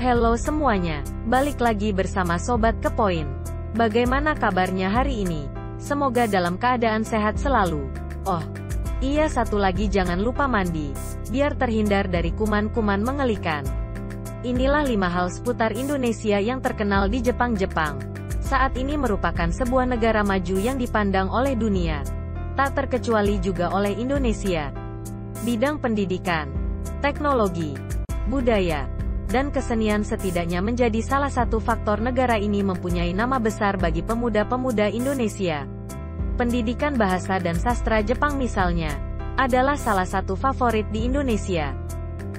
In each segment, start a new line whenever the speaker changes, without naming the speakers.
Halo semuanya, balik lagi bersama Sobat Kepoin. Bagaimana kabarnya hari ini? Semoga dalam keadaan sehat selalu. Oh, iya satu lagi jangan lupa mandi, biar terhindar dari kuman-kuman mengelikan. Inilah 5 hal seputar Indonesia yang terkenal di Jepang. Saat ini merupakan sebuah negara maju yang dipandang oleh dunia. Tak terkecuali juga oleh Indonesia. Bidang pendidikan, teknologi, budaya, dan kesenian setidaknya menjadi salah satu faktor negara ini mempunyai nama besar bagi pemuda-pemuda Indonesia. Pendidikan bahasa dan sastra Jepang misalnya, adalah salah satu favorit di Indonesia.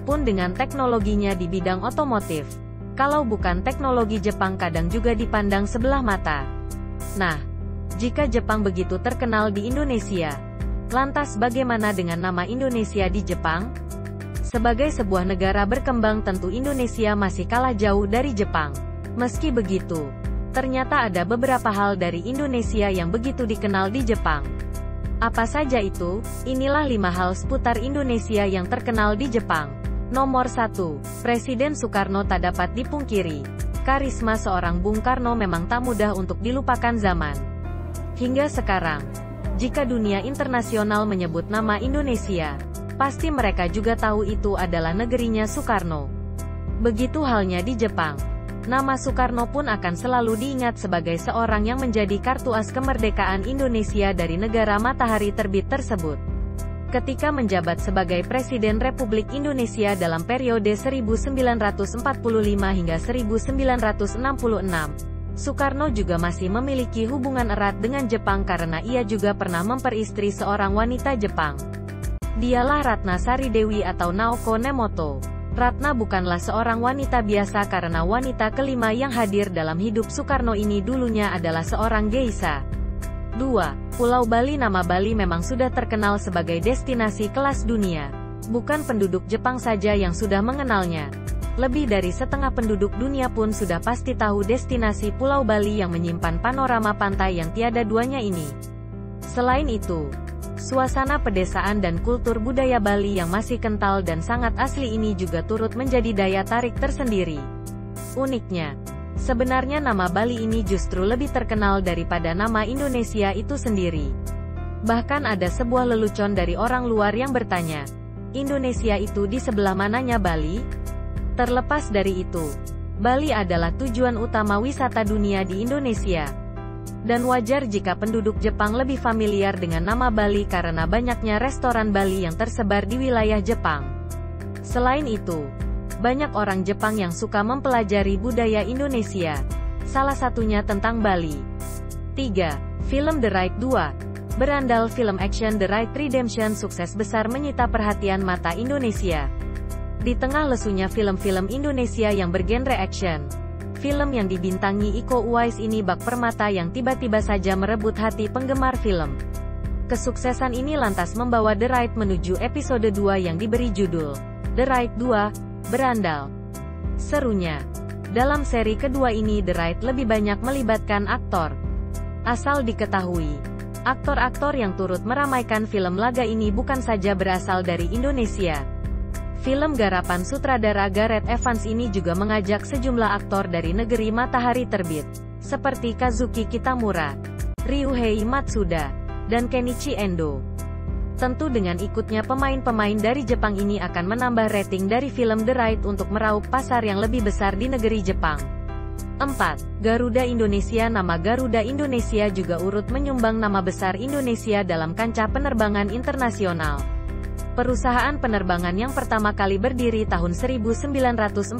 Pun dengan teknologinya di bidang otomotif. Kalau bukan teknologi Jepang kadang juga dipandang sebelah mata. Nah, jika Jepang begitu terkenal di Indonesia, lantas bagaimana dengan nama Indonesia di Jepang? Sebagai sebuah negara berkembang tentu Indonesia masih kalah jauh dari Jepang. Meski begitu, ternyata ada beberapa hal dari Indonesia yang begitu dikenal di Jepang. Apa saja itu? Inilah 5 hal seputar Indonesia yang terkenal di Jepang. Nomor 1. Presiden Soekarno tak dapat dipungkiri. Karisma seorang Bung Karno memang tak mudah untuk dilupakan zaman. Hingga sekarang, jika dunia internasional menyebut nama Indonesia, pasti mereka juga tahu itu adalah negerinya Soekarno. Begitu halnya di Jepang. Nama Soekarno pun akan selalu diingat sebagai seorang yang menjadi kartu as kemerdekaan Indonesia dari negara matahari terbit tersebut. Ketika menjabat sebagai Presiden Republik Indonesia dalam periode 1945 hingga 1966, Soekarno juga masih memiliki hubungan erat dengan Jepang karena ia juga pernah memperistri seorang wanita Jepang. Dialah Ratna Sari Dewi atau Naoko Nemoto. Ratna bukanlah seorang wanita biasa karena wanita kelima yang hadir dalam hidup Soekarno ini dulunya adalah seorang geisha. 2. Pulau Bali. Nama Bali memang sudah terkenal sebagai destinasi kelas dunia. Bukan penduduk Jepang saja yang sudah mengenalnya. Lebih dari setengah penduduk dunia pun sudah pasti tahu destinasi Pulau Bali yang menyimpan panorama pantai yang tiada duanya ini. Selain itu, suasana pedesaan dan kultur budaya Bali yang masih kental dan sangat asli ini juga turut menjadi daya tarik tersendiri. Uniknya, sebenarnya nama Bali ini justru lebih terkenal daripada nama Indonesia itu sendiri. Bahkan ada sebuah lelucon dari orang luar yang bertanya, Indonesia itu di sebelah mananya Bali? Terlepas dari itu, Bali adalah tujuan utama wisata dunia di Indonesia. Dan wajar jika penduduk Jepang lebih familiar dengan nama Bali karena banyaknya restoran Bali yang tersebar di wilayah Jepang. Selain itu, banyak orang Jepang yang suka mempelajari budaya Indonesia. Salah satunya tentang Bali. 3. Film The Raid 2. Berandal film action The Raid Redemption sukses besar menyita perhatian mata Indonesia. Di tengah lesunya film-film Indonesia yang bergenre action, film yang dibintangi Iko Uwais ini bak permata yang tiba-tiba saja merebut hati penggemar film. Kesuksesan ini lantas membawa The Raid menuju episode 2 yang diberi judul The Raid 2, Berandal. Serunya, dalam seri kedua ini The Raid lebih banyak melibatkan aktor. Asal diketahui, aktor-aktor yang turut meramaikan film laga ini bukan saja berasal dari Indonesia. Film garapan sutradara Gareth Evans ini juga mengajak sejumlah aktor dari negeri matahari terbit, seperti Kazuki Kitamura, Ryuhei Matsuda, dan Kenichi Endo. Tentu dengan ikutnya pemain-pemain dari Jepang ini akan menambah rating dari film The Raid untuk meraup pasar yang lebih besar di negeri Jepang. 4. Garuda Indonesia. Nama Garuda Indonesia juga urut menyumbang nama besar Indonesia dalam kancah penerbangan internasional. Perusahaan penerbangan yang pertama kali berdiri tahun 1949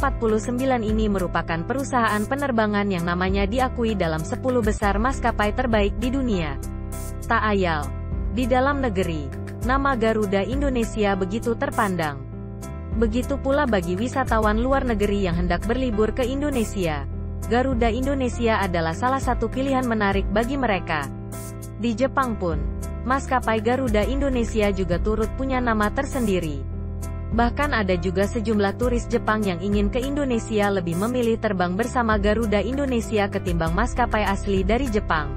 ini merupakan perusahaan penerbangan yang namanya diakui dalam 10 besar maskapai terbaik di dunia. Tak ayal, di dalam negeri, nama Garuda Indonesia begitu terpandang. Begitu pula bagi wisatawan luar negeri yang hendak berlibur ke Indonesia. Garuda Indonesia adalah salah satu pilihan menarik bagi mereka. Di Jepang pun, maskapai Garuda Indonesia juga turut punya nama tersendiri. Bahkan ada juga sejumlah turis Jepang yang ingin ke Indonesia lebih memilih terbang bersama Garuda Indonesia ketimbang maskapai asli dari Jepang.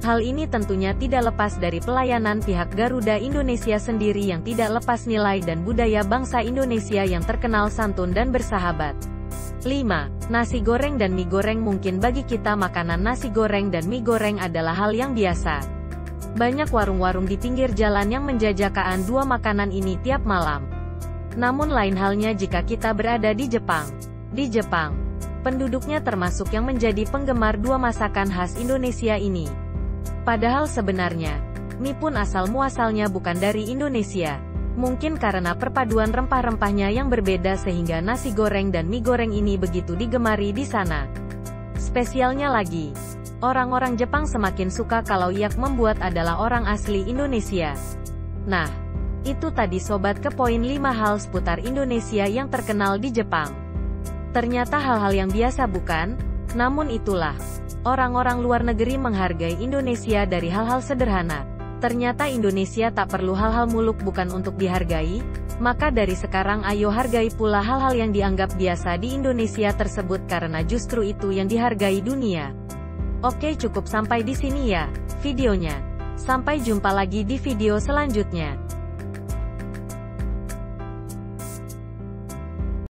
Hal ini tentunya tidak lepas dari pelayanan pihak Garuda Indonesia sendiri yang tidak lepas nilai dan budaya bangsa Indonesia yang terkenal santun dan bersahabat. 5. Nasi goreng dan mie goreng. Mungkin bagi kita makanan nasi goreng dan mie goreng adalah hal yang biasa. Banyak warung-warung di pinggir jalan yang menjajakan dua makanan ini tiap malam. Namun lain halnya jika kita berada di Jepang. Di Jepang, penduduknya termasuk yang menjadi penggemar dua masakan khas Indonesia ini. Padahal sebenarnya, mie pun asal-muasalnya bukan dari Indonesia. Mungkin karena perpaduan rempah-rempahnya yang berbeda sehingga nasi goreng dan mie goreng ini begitu digemari di sana. Spesialnya lagi, orang-orang Jepang semakin suka kalau yang membuat adalah orang asli Indonesia. Nah, itu tadi sobat ke poin 5 hal seputar Indonesia yang terkenal di Jepang. Ternyata hal-hal yang biasa bukan? Namun itulah, orang-orang luar negeri menghargai Indonesia dari hal-hal sederhana. Ternyata Indonesia tak perlu hal-hal muluk bukan untuk dihargai, maka dari sekarang ayo hargai pula hal-hal yang dianggap biasa di Indonesia tersebut karena justru itu yang dihargai dunia. Oke, cukup sampai di sini ya videonya. Sampai jumpa lagi di video selanjutnya.